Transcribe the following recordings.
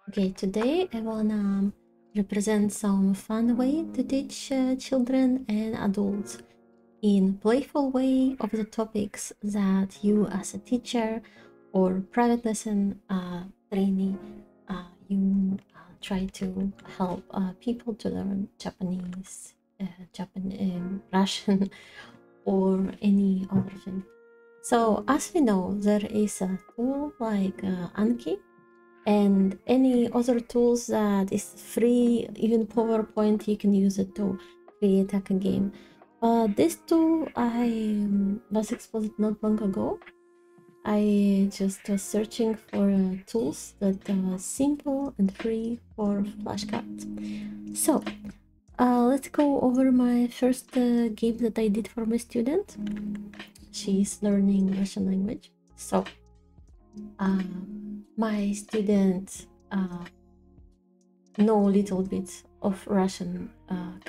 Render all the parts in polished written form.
Okay, today I wanna represent some fun way to teach children and adults in playful way of the topics that you as a teacher or private lesson trainee you try to help people to learn Japanese, Russian or any other thing. So as we know, there is a tool like Anki and any other tools that is free, even PowerPoint, you can use it to create a game. This tool I was exposed not long ago. I just was searching for tools that are simple and free for flashcards. So let's go over my first game that I did for my student. She's learning Russian language. So my students know a little bit of Russian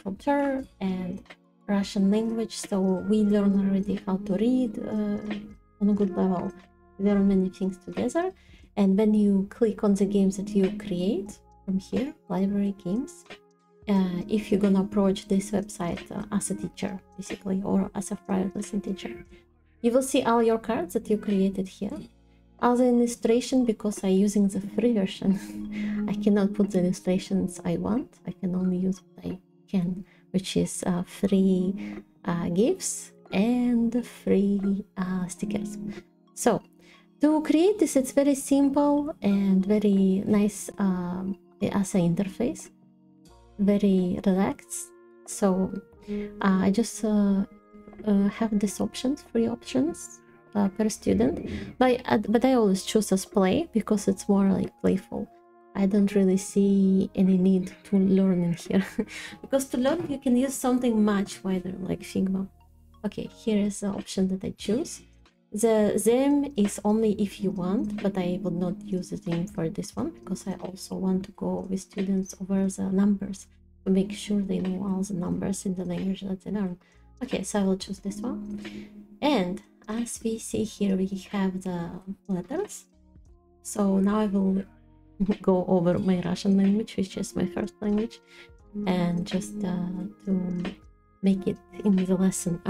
culture and Russian language, so we learn already how to read on a good level. We learn many things together, and when you click on the games that you create from here, library games, if you're gonna approach this website as a teacher, basically, or as a private lesson teacher, you will see all your cards that you created here. As an illustration, because I'm using the free version, I cannot put the illustrations I want. I can only use what I can, which is free GIFs and free stickers. So to create this, it's very simple and very nice as an interface, very relaxed. So I just have these options, free options per student, but I always choose as play because it's more like playful. I don't really see any need to learn in here because to learn you can use something much wider like Figma. Okay, here is the option that I choose. The them is only if you want, but I would not use the them for this one because I also want to go with students over the numbers to make sure they know all the numbers in the language that they learn. Okay, so I will choose this one. And as we see here, we have the letters. So now I will go over my Russian language, which is my first language, and just to make it in the lesson,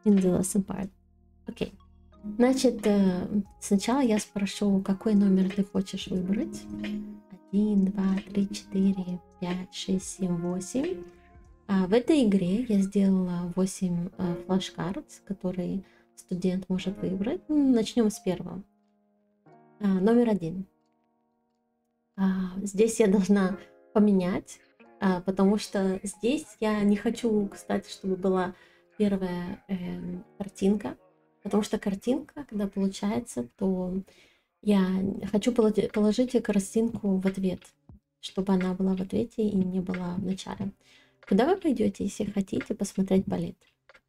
in the lesson part. Okay. Значит, сначала я спрошу, какой номер ты хочешь выбрать. 1, 2, 3, 4, 5, 6, 7, 8. В этой игре я сделала 8 флеш-карт, которые студент может выбрать. Начнем с первого. Номер 1. Здесь я должна поменять, потому что здесь я не хочу, кстати, чтобы была первая картинка, потому что картинка, когда получается, то я хочу положить картинку в ответ, чтобы она была в ответе и не была в начале. Куда вы пойдете, если хотите посмотреть балет?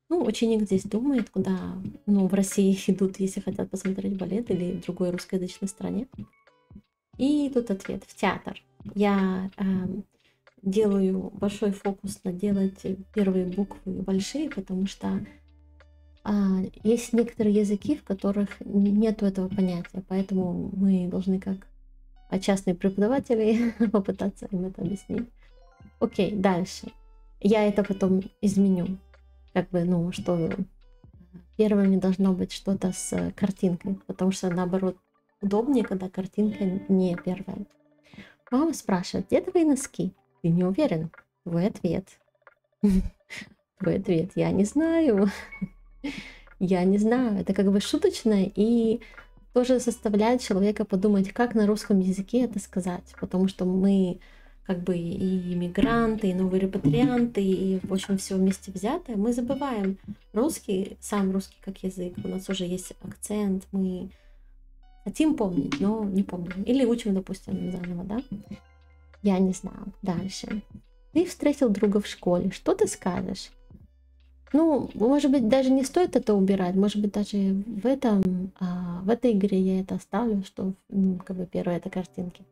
Ну, ученик здесь думает, куда, в России идут, если хотят посмотреть балет или в другой русскоязычной стране. И тут ответ: в театр. Я делаю большой фокус на делать первые буквы большие, потому что есть некоторые языки, в которых нету этого понятия, поэтому мы должны как частные преподаватели попытаться им это объяснить. Окей, дальше. Я это потом изменю. Как бы, что первым не должно быть что-то с картинкой, потому что, наоборот, удобнее, когда картинка не первая. Мама спрашивает: где твои носки? Ты не уверен? Твой ответ. Твой ответ: я не знаю. Я не знаю. Это как бы шуточно и тоже заставляет человека подумать, как на русском языке это сказать, потому что мы как бы и иммигранты, и новые репатрианты, и, в общем, все вместе взятое. Мы забываем русский, сам русский как язык. У нас уже есть акцент, мы хотим помнить, но не помним. Или учим, допустим, заново, да? Я не знаю. Дальше. Ты встретил друга в школе. Что ты скажешь? Может быть, даже не стоит это убирать. Может быть, даже в этой игре я это оставлю, что как бы первая это картинки.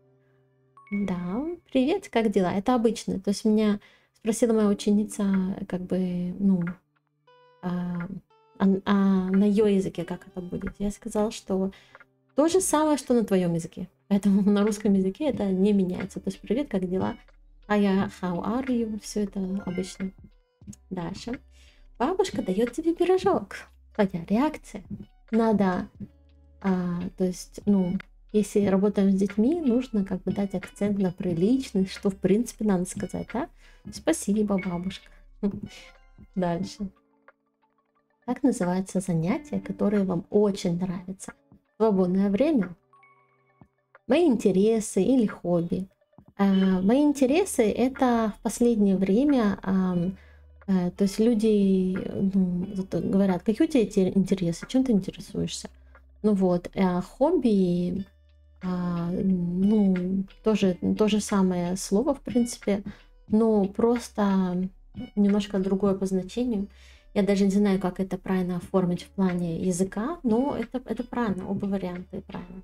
Да, привет, как дела? Это обычно. То есть меня спросила моя ученица, как бы, на ее языке как это будет. Я сказала, что то же самое, что на твоем языке. Поэтому на русском языке это не меняется. То есть привет, как дела? How are you? Все это обычно. Дальше. Бабушка дает тебе пирожок. Твоя реакция. Надо, то есть, ну, если работаем с детьми, нужно как бы дать акцент на приличность, что в принципе надо сказать, да? Спасибо, бабушка. Дальше. Как называется занятие, которое вам очень нравится? Свободное время? Мои интересы или хобби? Мои интересы это в последнее время, то есть люди говорят, какие у тебя интересы, чем ты интересуешься? Ну вот, хобби, ну, тоже то же самое слово, в принципе, но просто немножко другое по значению. Я даже не знаю, как это правильно оформить в плане языка, но это правильно, оба варианта правильно.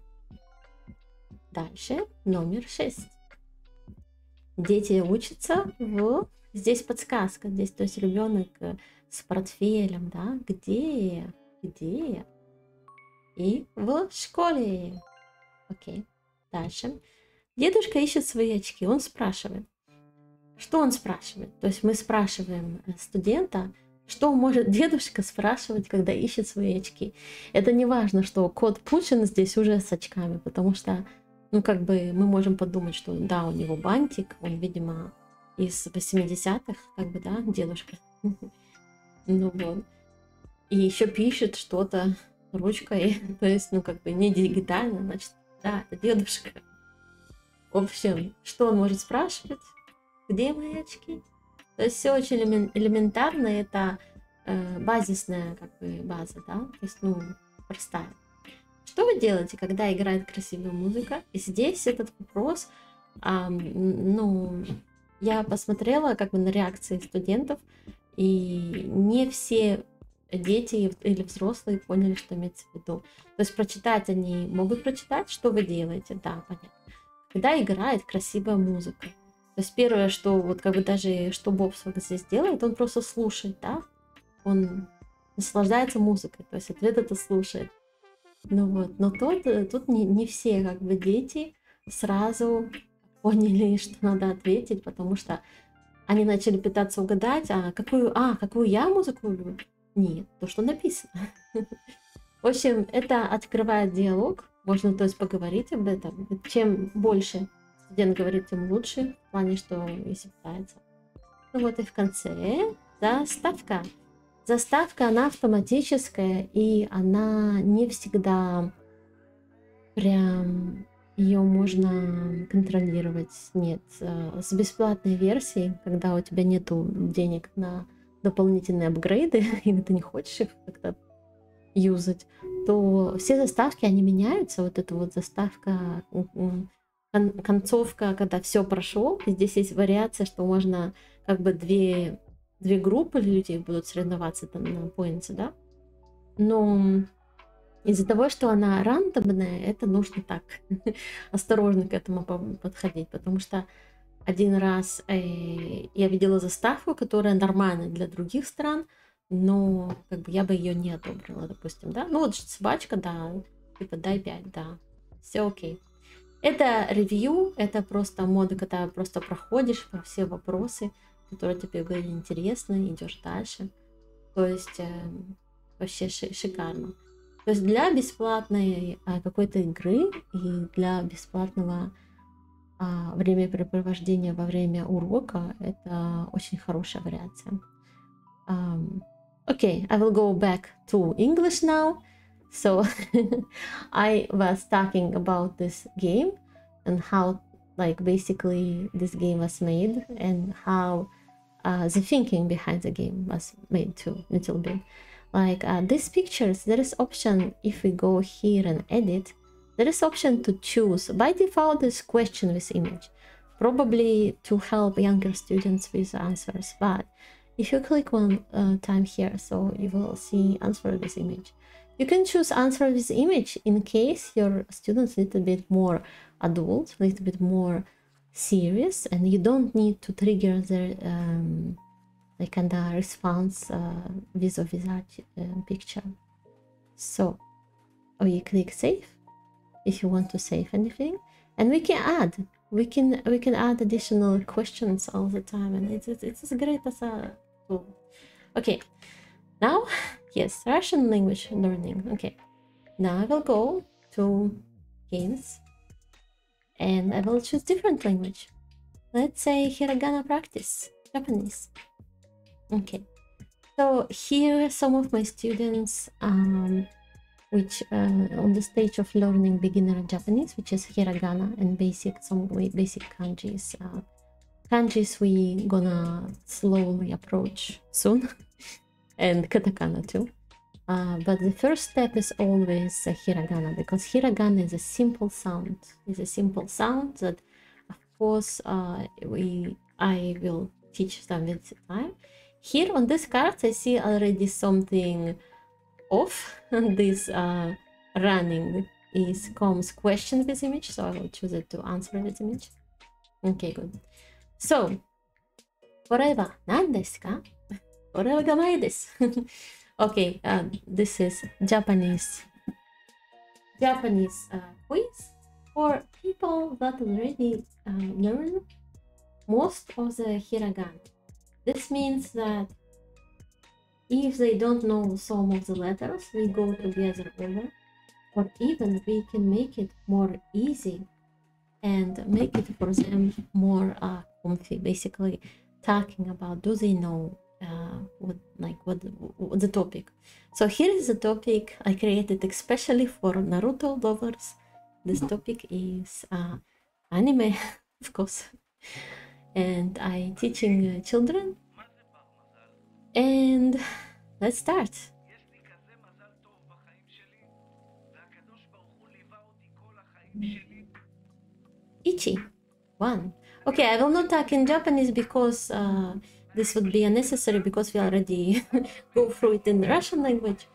Дальше, номер 6. Дети учатся в... Здесь подсказка, здесь, то есть ребенок с портфелем, да, где, и в школе. Окей, дальше. Дедушка ищет свои очки, он спрашивает. Что он спрашивает? То есть мы спрашиваем студента, что может дедушка спрашивать, когда ищет свои очки. Это не важно, что кот Пучин здесь уже с очками, потому что, ну, как бы мы можем подумать, что да, у него бантик, он, видимо, из 80-х, как бы, да, дедушка. Ну вот. И еще пишет что-то ручкой, то есть, ну, как бы не дигитально, значит, да, это дедушка. В общем, что он может спрашивать? Где мои очки? То есть все очень элементарно, это базисная как бы база, да, то есть, ну, простая. Что вы делаете, когда играет красивая музыка? И здесь этот вопрос, ну, я посмотрела как бы на реакции студентов, и не все дети или взрослые поняли, что имеется в виду. То есть прочитать они могут прочитать, что вы делаете, да, понятно. Когда играет красивая музыка. То есть первое, что вот как бы даже что Бобсвог здесь делает, он просто слушает, да, он наслаждается музыкой, то есть ответ это слушает. Ну вот, но тут не все как бы дети сразу поняли, что надо ответить, потому что они начали пытаться угадать, какую я музыку люблю? Нет, то, что написано. В общем, это открывает диалог, можно, то есть, поговорить об этом. Чем больше студент говорит, тем лучше, в плане, что если пытается. Ну вот и в конце заставка. Заставка, она автоматическая, и она не всегда прям ее можно контролировать. Нет, с бесплатной версией, когда у тебя нету денег на дополнительные апгрейды, или ты не хочешь их как-то юзать, то все заставки, они меняются. Вот эта вот заставка, концовка, когда все прошло. Здесь есть вариация, что можно как бы две группы людей будут соревноваться там на поинте, да. Но из-за того, что она рандомная, это нужно так осторожно к этому подходить, потому что один раз я видела заставку, которая нормальная для других стран, но как бы я бы ее не одобрила, допустим, да. Ну вот собачка, да, типа дай 5, да, все окей. Это ревью, это просто моды, когда просто проходишь по все вопросы, которые тебе были интересны, идешь дальше. То есть вообще шикарно. То есть для бесплатной какой-то игры и для бесплатного времяпрепровождения во время урока это очень хорошая вариация. Okay, I will go back to English now. So I was talking about this game and how like basically this game was made and how the thinking behind the game was made too, a little bit. Like these pictures, there is option if we go here and edit, there is option to choose. By default, this question with image, probably to help younger students with answers. But if you click one time here, so you will see answer with image. You can choose answer with image in case your students a little bit more adult, a little bit more serious, and you don't need to trigger their like kind of response with or without picture. So, or you click save if you want to save anything. And we can add additional questions all the time, and it's as great as a tool. Okay, now yes, Russian language learning. Okay, now I will go to games and I will choose different language. Let's say hiragana practice, Japanese. Okay, so here some of my students which on the stage of learning beginner Japanese, which is hiragana and basic kanjis. Kanjis we gonna slowly approach soon, and katakana too. But the first step is always hiragana, because hiragana is a simple sound. It's a simple sound that, of course, I will teach them with time. Here on this card, I see already something off. This running comes question with image, so I will choose it to answer with image. Okay, good. So, これは何ですか? これはがまいです。Okay, this is Japanese quiz for people that already learn most of the hiragana. This means that if they don't know some of the letters, we go together over, or even we can make it more easy and make it for them more comfy. Basically, talking about, do they know what the topic. So here is the topic I created especially for Naruto lovers. This topic is anime, of course, and I teaching children. And let's start. Ichi 1. Okay, I will not talk in Japanese because this would be unnecessary, because we already go through it in the Russian language.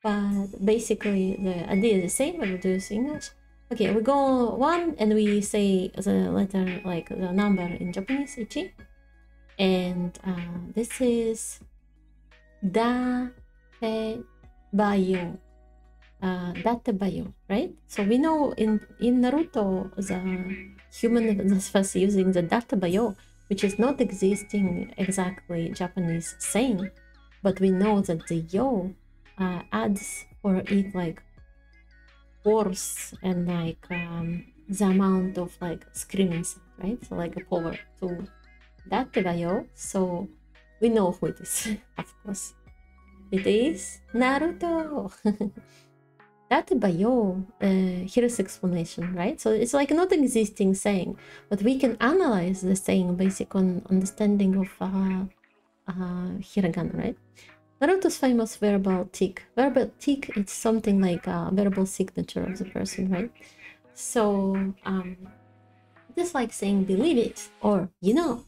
But basically the idea is the same. I will do this in English. Okay, we go 1 and we say the letter, like the number in Japanese, ichi. And this is da te bayo. Datebayo, right? So we know in Naruto the human was using the datebayo, which is not existing exactly Japanese saying, but we know that the yo adds for it like force and like the amount of like screaming, right? So like a power to datebayo. So we know who it is, of course. It is Naruto. Datebayo, here's explanation, right? So it's like not existing saying, but we can analyze the saying based on understanding of hiragana, right? Naruto's famous verbal tick. Verbal tick, it's something like a verbal signature of the person, right? So just like saying believe it, or you know,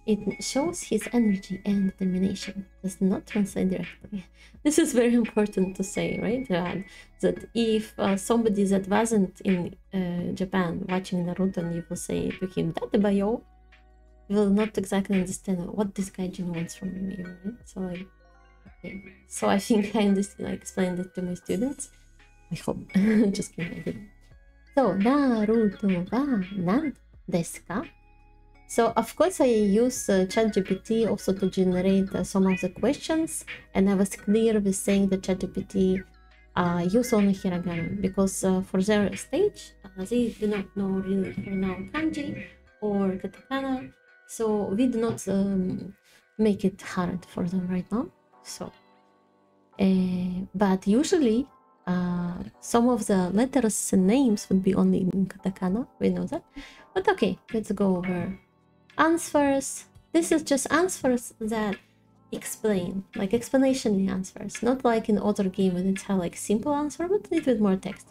it shows his energy and determination. Does not translate directly. This is very important to say, right? That if somebody that wasn't in Japan watching Naruto and you will say to him, Datebayo, you will not exactly understand what this gaijin wants from me, right? So like, okay. So I think I understand, I explained it to my students. I hope. Just kidding, I didn't. So, Naruto wa nan desu ka? So of course I use ChatGPT also to generate some of the questions, and I was clear with saying that ChatGPT use only hiragana, because for their stage they do not know really now kanji or katakana, so we do not make it hard for them right now. So but usually some of the letters and names would be only in katakana, we know that. But okay, let's go over answers. This is just answers that explain, like explanation in answers, not like in other game when it's like simple answer, but a little bit more text.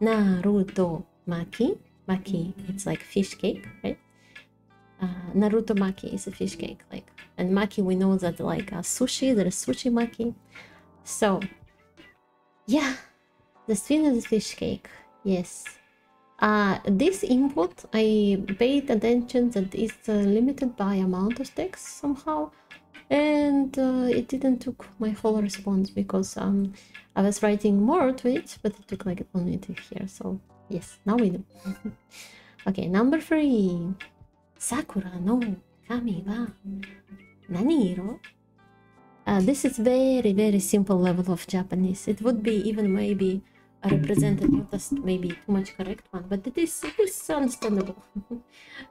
Naruto maki. Maki, it's like fish cake, right? Naruto maki is a fish cake, like, and maki we know that like sushi, there is sushi maki. So yeah, the spin is fish cake, yes. This input, I paid attention that it's limited by amount of text somehow, and it didn't took my whole response, because I was writing more to it, but it took like only to here. So yes, now we know. Okay, number 3. Sakura no kami wa nani iro? This is very simple level of Japanese. It would be even maybe a represented, not just maybe too much correct one, but it is understandable.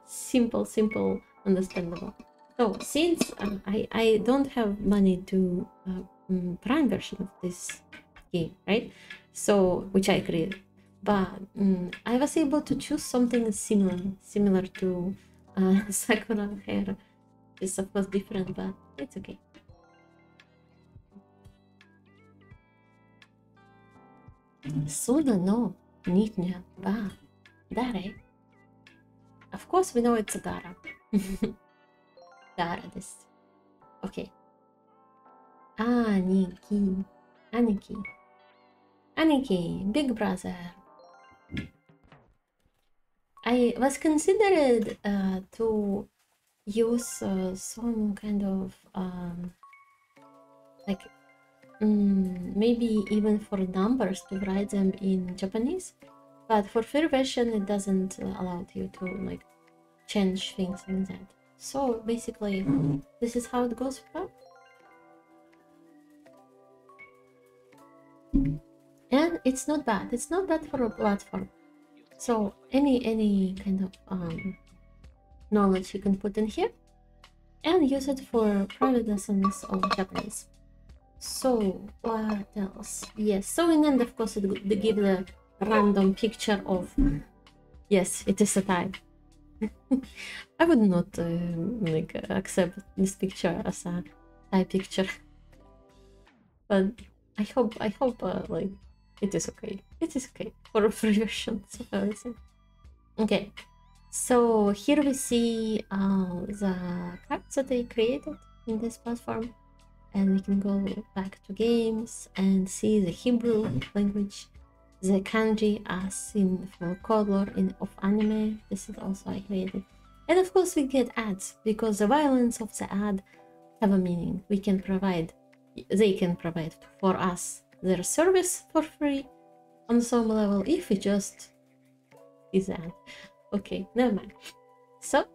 simple, understandable. So since I don't have money to Prime version of this game, right? So which I created, but I was able to choose something similar to Sakura hair. It's of course different, but it's okay. Suda no Nitnya wa dare? Of course we know it's a Dara. Dara this. Okay. Aniki. Aniki, big brother. I was considered to use some kind of like maybe even for numbers to write them in Japanese, but for free version it doesn't allow you to like change things in that. So basically this is how it goes. And it's not bad. It's not bad for a platform. So any kind of knowledge you can put in here and use it for private lessons of Japanese. So what else? Yes, so in the end of course they give the random picture of, yes, it is a type. I would not like accept this picture as a type picture, but I hope like it is okay. It is okay for versions of everything. Okay, so here we see the cards that they created in this platform, and we can go back to games and see the Hebrew language, the kanji as in for color of anime. This is also I created, and of course we get ads because the violence of the ad have a meaning. They can provide for us their service for free on some level if we just is that. Okay, never mind. So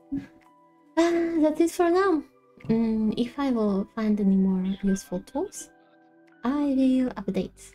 that's it for now. If I will find any more useful tools, I will update.